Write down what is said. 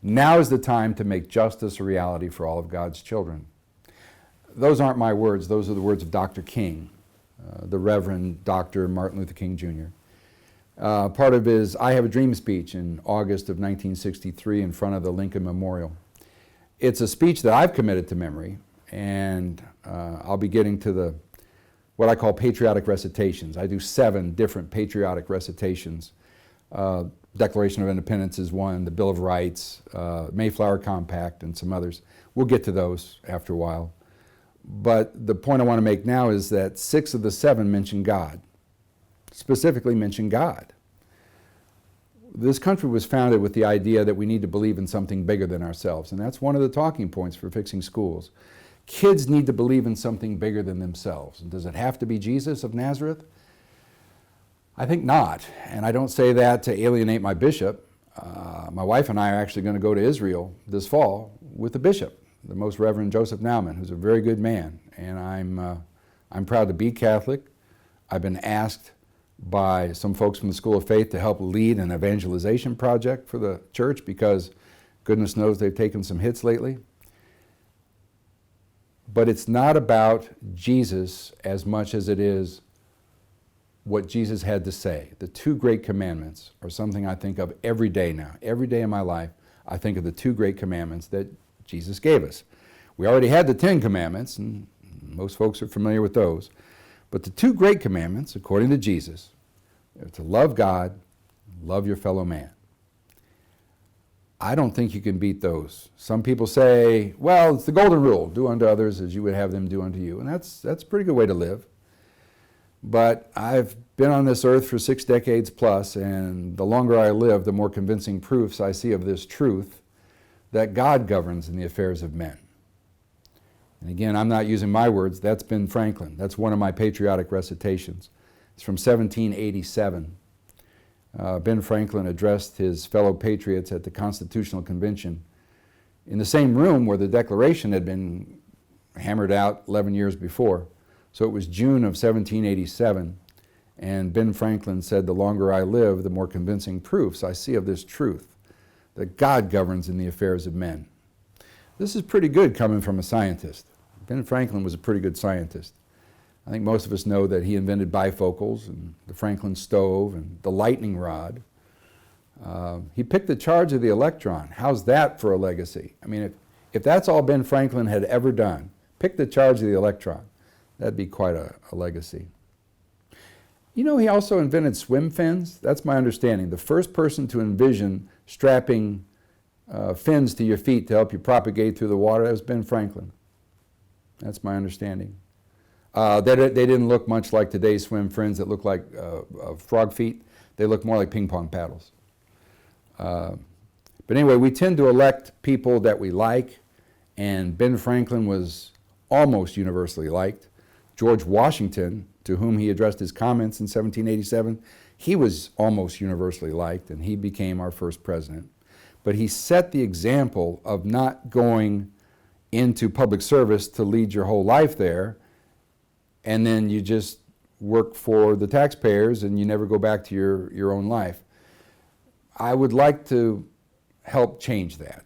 Now is the time to make justice a reality for all of God's children. Those aren't my words. Those are the words of Dr. King, the Reverend Dr. Martin Luther King Jr. Part of his I Have a Dream speech in August of 1963 in front of the Lincoln Memorial. It's a speech that I've committed to memory, and I'll be getting to what I call patriotic recitations. I do 7 different patriotic recitations. Declaration of Independence is one, the Bill of Rights, Mayflower Compact, and some others. We'll get to those after a while. But the point I want to make now is that 6 of the 7 mention God, specifically mention God. This country was founded with the idea that we need to believe in something bigger than ourselves, and that's one of the talking points for fixing schools. Kids need to believe in something bigger than themselves. And does it have to be Jesus of Nazareth? I think not, and I don't say that to alienate my bishop. My wife and I are actually going to go to Israel this fall with the bishop, the Most Reverend Joseph Naumann, who's a very good man, and I'm proud to be Catholic. I've been asked by some folks from the School of Faith to help lead an evangelization project for the church because goodness knows they've taken some hits lately. But it's not about Jesus as much as it is what Jesus had to say. The 2 great commandments are something I think of every day now. Every day in my life, I think of the 2 great commandments that Jesus gave us. We already had the 10 commandments, and most folks are familiar with those. But the 2 great commandments, according to Jesus, are to love God, love your fellow man. I don't think you can beat those. Some people say, well, it's the golden rule, do unto others as you would have them do unto you. And that's a pretty good way to live. But I've been on this earth for 6 decades plus, and the longer I live, the more convincing proofs I see of this truth that God governs in the affairs of men. And again, I'm not using my words, that's Ben Franklin. That's one of my patriotic recitations. It's from 1787. Ben Franklin addressed his fellow patriots at the Constitutional Convention in the same room where the Declaration had been hammered out 11 years before. So it was June of 1787, and Ben Franklin said, the longer I live, the more convincing proofs I see of this truth, that God governs in the affairs of men. This is pretty good coming from a scientist. Ben Franklin was a pretty good scientist. I think most of us know that he invented bifocals and the Franklin stove and the lightning rod. He picked the charge of the electron. How's that for a legacy? I mean, if that's all Ben Franklin had ever done, pick the charge of the electron, that'd be quite a legacy. You know, he also invented swim fins. That's my understanding. The first person to envision strapping fins to your feet to help you propagate through the water, that was Ben Franklin. That's my understanding. They didn't look much like today's swim fins that look like frog feet. They look more like ping pong paddles. But anyway, we tend to elect people that we like, and Ben Franklin was almost universally liked. George Washington, to whom he addressed his comments in 1787, he was almost universally liked, and he became our first president. But he set the example of not going into public service to lead your whole life there, and then you just work for the taxpayers and you never go back to your own life. I would like to help change that.